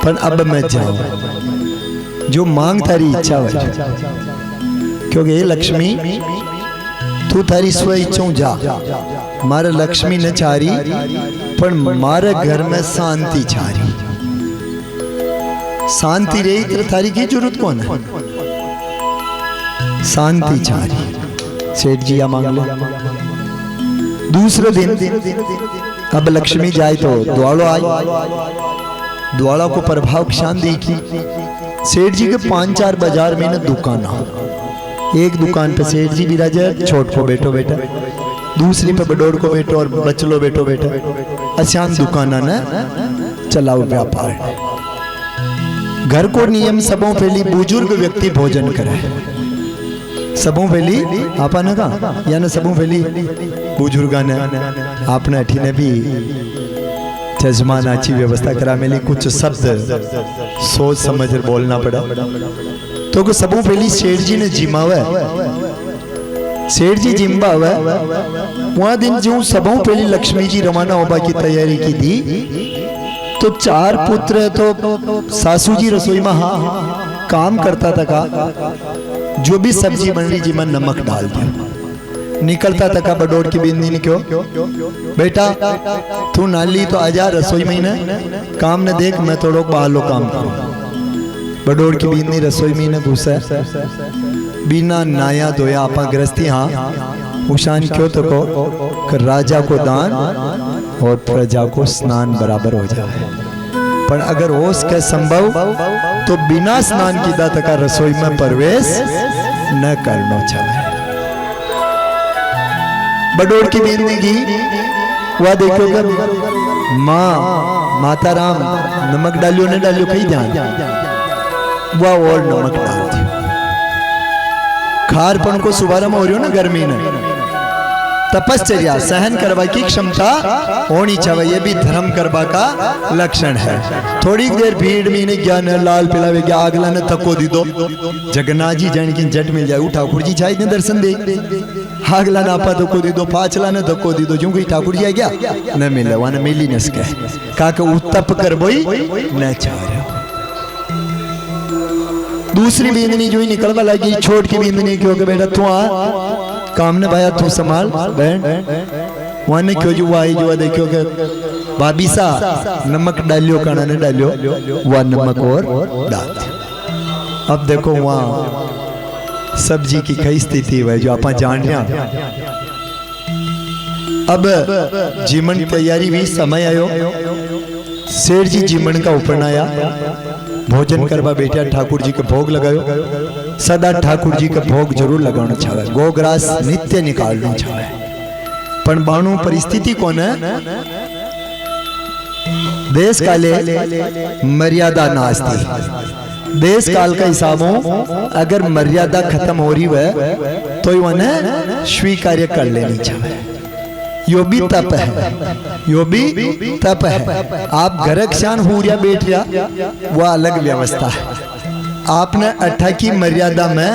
पर अब मैं जाऊं जो मांग तारी इच्छा हो, क्योंकि ये लक्ष्मी तू तारी स्व इच्छा जा। मारे लक्ष्मी न चारी पर मारे घर में शांति चारी, शांति रही तो थारी की जरूरत कौन है, शांति चारी। सेठ जी या मांग लो। दूसरे दिन अब लक्ष्मी जाए तो द्वालो आई, द्वाला को प्रभाव शांति की। सेठ जी के 5-4 बाजार में न दुकान हो, एक दुकान पे सेठ जी विराजे छोट को बैठो बेटा, दूसरी पे बडोर को बैठो और बचलो बैठो बेटा, अशांत दुकान न चलाओ व्यापार। घर को नियम सबों पहली बुजुर्ग व्यक्ति भोजन करे, सबों पहली आपा ने कहा या न सबों पहली बुजुर्गा ने आपने अठी ने भी जजमान अच्छी व्यवस्था करा मिली, कुछ शब्द सोच समझ बोलना पड़ा। तो सबों पहली सेठ जी ने जिमावे, सेठ जी जिम्बा हुआ वहां दिन जो सबों पहली लक्ष्मी जी रवाना होबा की तैयारी की थी, तो 4 पुत्र तो सासू जी रसोई में हाँ काम करता था का, जो भी सब्जी बन रही जी में नमक डाल दिया, निकलता था का बडोर की बिंदी ने क्यों बेटा तू नाली तो आजा रसोई में न काम न देख, मैं थोड़ा बाहर काम करूं। बडोर की बिंदी रसोई में न घुसा, बिना नाया धोया आपा गृहस्थी हाँ उशान क्यों तो को राजा को दान और प्रजा को स्नान बराबर हो जाए। पर अगर हो सके संभव तो बिना स्नान की दात का रसोई में प्रवेश न करना चाहिए। बडोर की जिंदगी वह देखो कि माँ माता राम नमक डालियो न डालियो कहीं ध्यान, वह और नमक डाल दियो। खारपन को सुबारा में हो रही हो ना गर्मी में, तपश्चर्या सहन करवा की क्षमता होनी चाहिए, ये भी धर्म करवा का लक्षण है। थोड़ी देर भीड़ में ने ज्ञान लाल पिलावे गया आगला ने थको दी दो, जगन्नाथ जी जन की जट मिल जाए ठाकुर जी चाहिए दर्शन दे, आगला ना आपा धक्को दी दो, पाचला ने धक्को दी दो, जो कोई ठाकुर जी आ गया न मिले वहां मिली न सके का उत्तप कर बोई न चाह। दूसरी बिंदनी जो ही निकलवा लगी छोट की बिंदनी क्योंकि बेटा तू आ काम ने भाया तू संभाल बहन, वहां ने क्यों जो आई जो देखो कि भाभी सा नमक डालियो काना ने डालियो, वह नमक और डाल। अब देखो वहां सब्जी की कई स्थिति है जो आप जान रहे। अब जीवन तैयारी भी समय आयो, शेर जी जीवन का उपनाया भोजन करवा बेटा ठाकुर जी के भोग लगायो, सदा ठाकुर जी के भोग जरूर लगाना चाहिए, गोग्रास नित्य निकालना चाहिए। पण बाणु परिस्थिति कौन है देश काले मर्यादा नास्ती। देश काल का हिसाबों अगर मर्यादा खत्म हो रही है तो उन्हें स्वीकार्य कर लेनी चाहिए। यो भी तप है, यो भी तप है। आप गरक्षान हो रहा बैठ रहा वह अलग व्यवस्था है। आपने 18 की मर्यादा में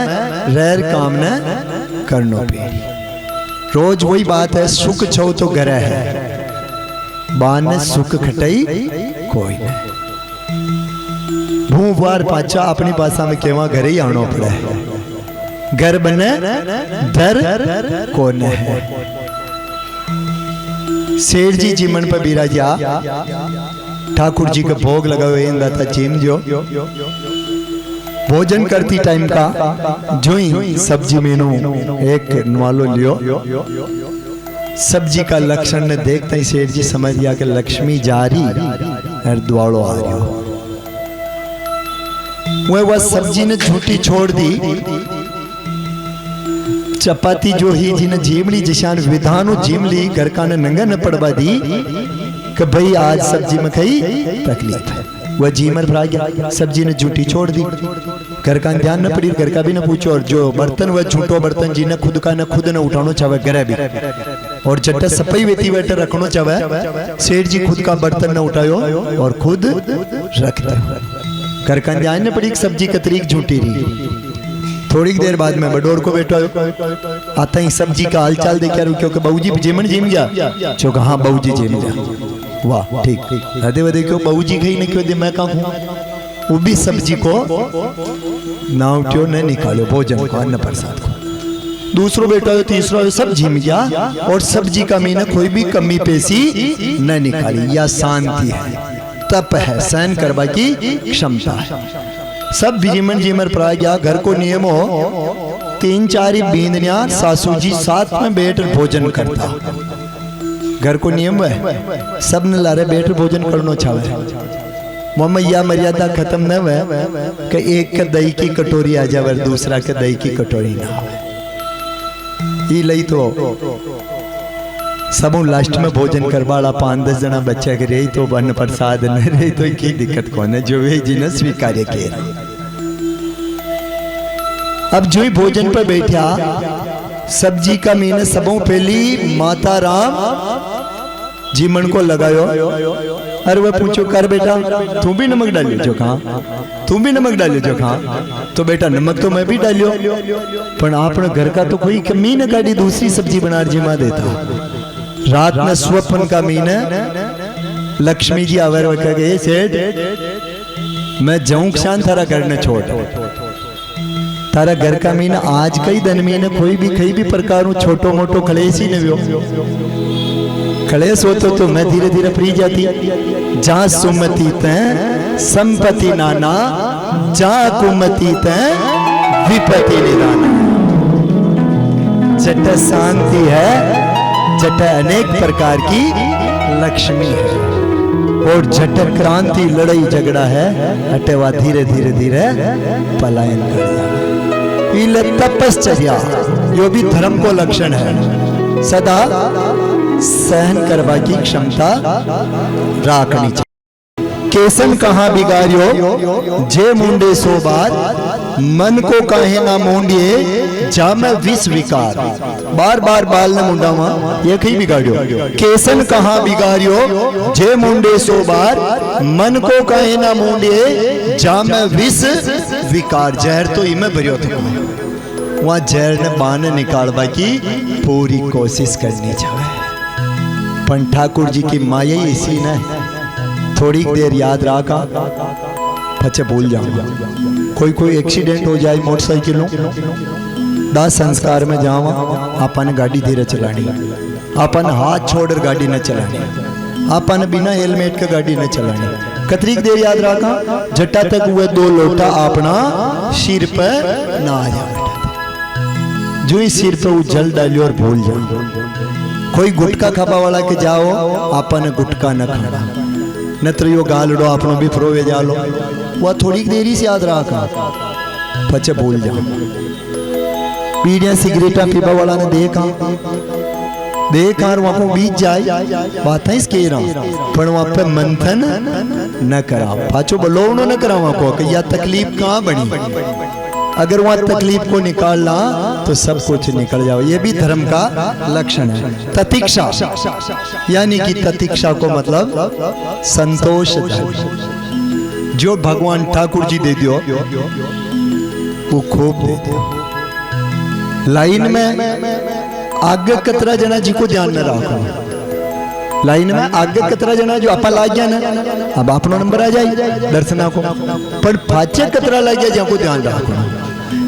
रैर काम न करनो पे। रोज वही बात है, सुख छो तो घर है, बान सुख खटई कोई नहीं। भूवार पाचा अपनी भाषा में केवा घरे ही आना पड़ा है। घर बने दर कौन है। सेठ जी जीवन पर बिराजा ठाकुर जी का भोग लगा हुए था चीम जो भोजन करती टाइम का जो ही सब्जी मेनू एक नवालो लियो। सब्जी का लक्षण ने देखते ही सेठ जी समझ गया कि लक्ष्मी जा रही और द्वाड़ो आ रही। वह सब्जी ने झूठी छोड़ दी। चपाती जो ही जिन्हें जीमली जिशान विधानो जीमली घर का ने नंगा न पड़वा दी कि भाई आज सब्जी में कई तकलीफ है। वह जीमर भरा गया, सब्जी ने झूठी छोड़ दी। घर का ध्यान न पड़ी, घर का भी न पूछो। और जो बर्तन वह झूठो बर्तन जी ने खुद का न खुद न उठानो चाहे घर भी। और जट्टा सफाई वेती वेटर रखनो चाहे। सेठ जी खुद का बर्तन न उठायो और खुद रखते। घर का ध्यान न पड़ी, सब्जी का तरीक झूठी रही। थोड़ी देर बाद में बडोर को बैठो आता ही सब्जी का हालचाल देखा क्योंकि बाबूजी जेमन जीम गया चौका। हाँ बाबूजी जीम गया, वाह ठीक। हदे वदे क्यों बाबूजी गई नहीं क्यों दे मैं कहूँ। वो भी सब्जी को ना उठो न निकालो भोजन को अन्न प्रसाद को। दूसरो बेटा हो तीसरा हो सब झिम गया और सब्जी का मीना कोई भी कमी पेशी न निकाली। या शांति है, तप है, सहन करवा की क्षमता है। सब जीमन जीमर पर गया। घर को नियम हो 3-4 बींदनिया सासू जी साथ में बैठ भोजन करता। घर को नियम है सब ने लारे बैठ भोजन करनो चाहे। मम्मा यह मर्यादा खत्म न हुए कि एक का दही की कटोरी आ जाए और दूसरा का दही की कटोरी ना हो। ये लई तो सब लास्ट में भोजन करवाड़ा 5-10 जना बच्चा के रही तो अन्न प्रसाद न रही तो की दिक्कत कौन है। जो वे जी ने स्वीकार्य किए। अब जो ही भोजन पर बैठा सब्जी का मीने सबों पहली माता राम जीमन को लगायो। अरे वह पूछो कर बेटा तू भी नमक डालियो जो कहा, तू भी नमक डालियो जो कहा। तो बेटा नमक तो मैं भी डालियो पर आपने घर का तो कोई कमी न काटी दूसरी सब्जी बना जिमा देता। रात में स्वप्न का मीने लक्ष्मी जी आवर गए सेठ मैं जाऊं शान थारा करने छोड़ तारा घर का मीना आज कई दिन मीने कोई भी प्रकार छोटो मोटो कलेश ही नहीं कलेश होतो तो मैं धीरे धीरे फ्री जाती। जहाँ सुमति तैं संपत्ति नाना, जहाँ कुमति तैं विपत्ति निदाना। जट शांति है, जट अनेक प्रकार की लक्ष्मी है और जट क्रांति लड़ाई झगड़ा है अटेवा धीरे धीरे धीरे पलायन कर जाए। तपश्चर्या यो भी धर्म को लक्षण है। सदा सहन करवा की क्षमता राखनी चाहिए। केसन कहाँ बिगाड़ियो जे मुंडे सो बार, मन को काहे ना मुंडिए जा मैं विष विकार। बार बार बाल न मुंडावा ये कहीं बिगाड़ियो। केसन कहाँ बिगाड़ियो जे मुंडे सो बार, मन को काहे ना मुंडिए जा मैं विष विकार। जहर तो इमे भरियो था वहाँ जहर ने बान निकालवा की पूरी कोशिश करनी चाहिए। पर ठाकुर जी की माया ही इसी न थोड़ी देर याद रखा पचे भूल जाऊंगा। कोई एक्सीडेंट हो जाए मोटरसाइकिलों दाह संस्कार में जावा अपन गाड़ी धीरे चलानी, अपन हाथ छोड़कर गाड़ी न चलानी, अपन बिना हेलमेट का गाड़ी न चलानी। कतरीक देर याद रखा जट्टा तक हुए 2 लोटा अपना सिर पर ना आ जाए। जो ही सिर पे वो जल डालियो और भूल जाओ। कोई गुटका खाबा वाला के जाओ अपन गुटका न खाना नत्र यो गालड़ो अपनो भी फ्रोवे जालो। वह थोड़ी देरी से याद रखा पचे भूल जाओ। बीड़ियां सिगरेटा पीबा वाला ने देखा देख हार वहां को बीत जाए बात है इसके रहा पर वहां पे मंथन न करा पाचो बलोवनो न करा वहां को कि या तकलीफ कहाँ बनी। अगर वहां तकलीफ को निकालना तो सब कुछ निकल जाओ। ये भी धर्म का लक्षण है। ततिक्षा यानी कि ततिक्षा को मतलब संतोष धन। जो भगवान ठाकुर जी दे दियो वो खूब दे दियो। लाइन में आगे कतरा जना जी को ध्यान में रखो। लाइन में आगे कतरा जना जो आपा लाग गया ना अब अपनो नंबर आ जाए दर्शना को पर पाचे कतरा लाग गया जहाँ को ध्यान रखो।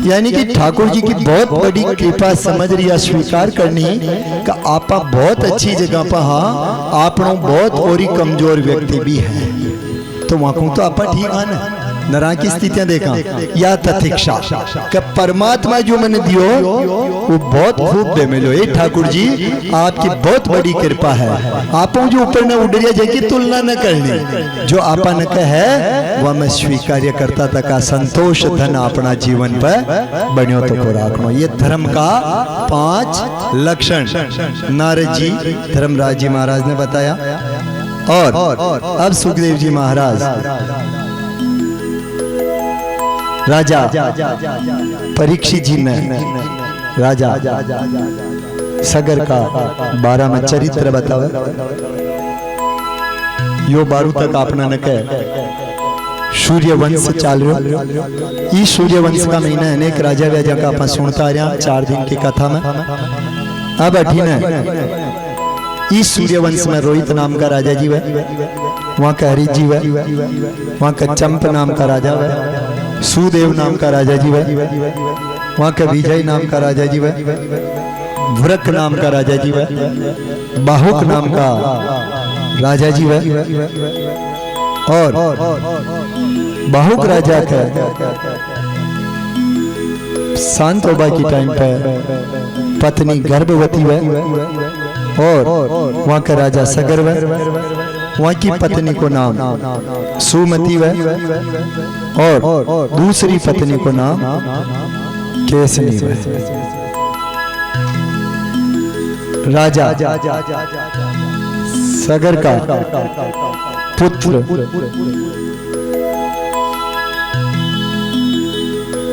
यानी कि ठाकुर जी की बहुत बड़ी कृपा समझ रही है स्वीकार करनी कि आपा बहुत अच्छी जगह पर हाँ आपनो बहुत और ही कमजोर व्यक्ति भी है तो वहां को तो आपा ठीक है ना। नरा की स्थितियां देखा या तथिक्षा कि परमात्मा जो मैंने दियो वो बहुत खूब दे मिलो। ये ठाकुर जी आपकी बहुत बड़ी कृपा है। आप जो ऊपर न उड़िया जाएगी तुलना न करनी जो आपा न है वह मैं स्वीकार्य करता था का संतोष धन अपना जीवन पर बनियो तो को राखनो। ये धर्म का 5 लक्षण नारद जी धर्मराज जी महाराज ने बताया। और अब सुखदेव जी महाराज राजा परीक्षित जी ने राजा सगर का 12 में चरित्र बतावे। यो 12 तक अपना न कह सूर्य वंश चाल रहा। इस सूर्य वंश का महीना अनेक राजा व्याजा का अपन सुनता रहा 4 दिन की कथा में। अब अठीन इस सूर्य वंश में रोहित नाम का राजा जी है, वहाँ का हरित जी है, वहाँ का चंप नाम का राजा है, सुदेव नाम का राजा जी है, वहाँ का विजय नाम का राजा जी है, वृक नाम का राजा जी है, बाहुक नाम का राजा जी है। और बाहुक राजा का शांत होबा की टाइम पे पत्नी गर्भवती है और वहाँ का राजा सगर है, वहाँ की पत्नी को नाम सुमति है और दूसरी पत्नी को नाम केसनी है। राजा सगर का पुत्र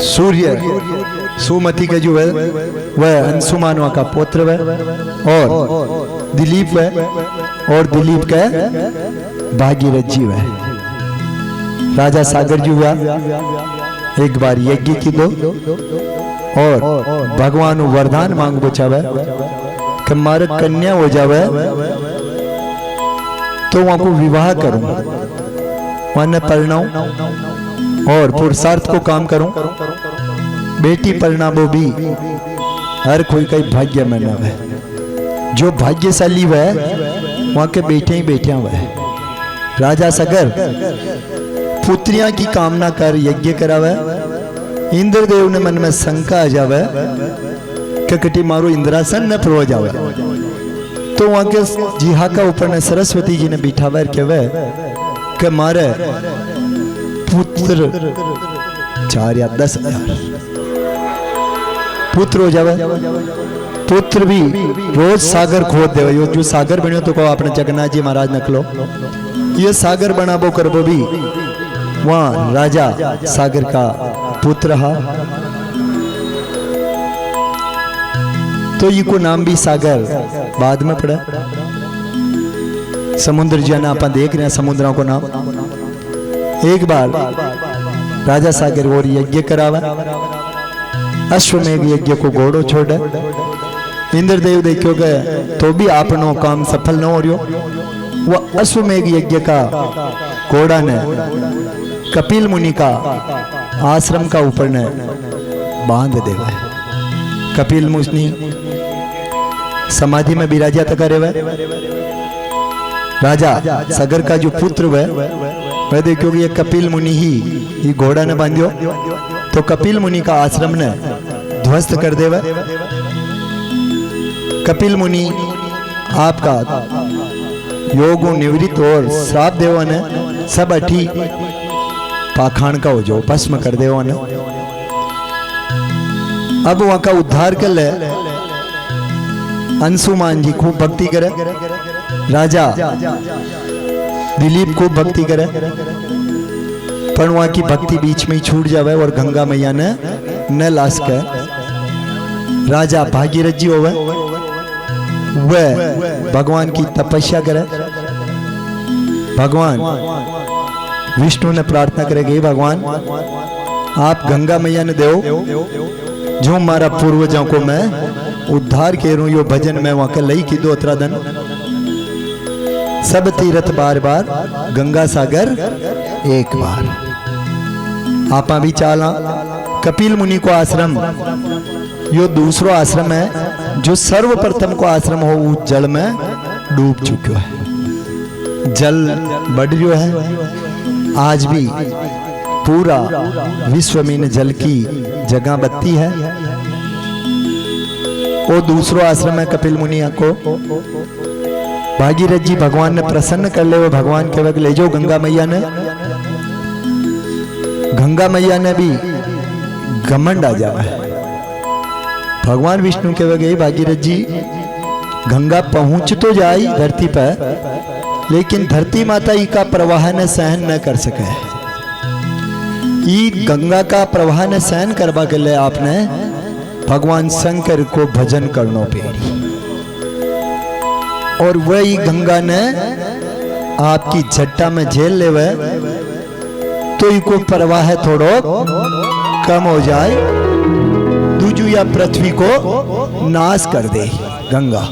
सूर्य सुमति का जो है वह अंशुमानवा का पुत्र है और दिलीप है और दिलीप का भागीरथ जी है। राजा सागर जी हुआ एक बार यज्ञ की दो और भगवान वरदान मांग बचावे कि मारे कन्या हो जावे तो वहां को विवाह करूं वहां परिणाम और पुरुषार्थ को काम करूं। बेटी परिणामो भी हर कोई का भाग्य में न है। जो भाग्यशाली है वहां के बेटे ही बेटिया हुए। राजा सगर पुत्रियां की कामना कर यज्ञ करावे। इंद्रदेव ने मन में शंका आ जावे कि कटी मारो इंद्रासन न प्रो जावे तो वहां के जिहा का ऊपर ने सरस्वती जी ने बिठावा कहवे कि मारे पुत्र 4 या 10 हजार पुत्र हो जावे। पुत्र भी रोज सागर खोद देवे। यो जो सागर बनियो तो को अपने जगन्नाथ जी महाराज नकलो ये सागर बनाबो करबो भी वहां राजा सागर का पुत्र रहा तो ये को नाम भी सागर बाद में पड़ा। समुद्र जाना अपन देख रहे हैं समुद्रों को नाम। एक बार राजा सागर और यज्ञ करावा। अश्वमेघ यज्ञ को घोड़ो छोड़े। इंद्रदेव देखो गए तो भी आपनो काम सफल न हो रही। वह अश्वमेघ यज्ञ का घोड़ा ने कपिल मुनि का आश्रम का ऊपर ने बांध देवा। कपिल मुनि समाधि में विराजा करे हुए। राजा सगर का जो पुत्र वह देखो ये कपिल मुनि ही ये घोड़ा ने बांधियो तो कपिल मुनि का आश्रम ने ध्वस्त कर देवा। कपिल मुनि आपका योग निवृत्त और श्राप देवा ने सब अठी पाखान का हो जो भस्म कर देवा ने। अब वहां का उद्धार कर ले अंशुमान जी खूब भक्ति करे, राजा दिलीप खूब भक्ति करे, पर वहां की भक्ति बीच में ही छूट जावे और गंगा मैया ने न लाश के राजा भागीरथ जी होवे, वह भगवान की तपस्या करे। भगवान विष्णु ने प्रार्थना करेगी, भगवान आप गंगा मैया ने दो जो मारा पूर्वजों को मैं उद्धार करूं, यो भजन में वहां के लई की दो दिन सब तीर्थ बार बार गंगा सागर एक बार। आपा भी चाला कपिल मुनि को आश्रम यो दूसरो आश्रम है जो सर्वप्रथम को आश्रम हो उस जल में डूब चुका है। जल बढ़ जो है आज भी पूरा विश्व में जल की जगह बत्ती है। वो दूसरो आश्रम है कपिल मुनिया को भागीरथ जी भगवान ने प्रसन्न कर ले, वो भगवान के वक्त ले जाओ गंगा मैया ने। गंगा मैया ने भी घमंड आ जावा है। भगवान विष्णु के वक्त भागीरथ जी गंगा पहुंच तो जाई धरती पर, लेकिन धरती माता ई का प्रवाह ने सहन न कर सके। ई गंगा का प्रवाह ने सहन करवा के लिए आपने भगवान शंकर को भजन करना पेड़ी, और वही गंगा ने आपकी जट्टा में झेल लेवे तो इको प्रवाह थोड़ो कम हो जाए, दूजू या पृथ्वी को नाश कर दे गंगा।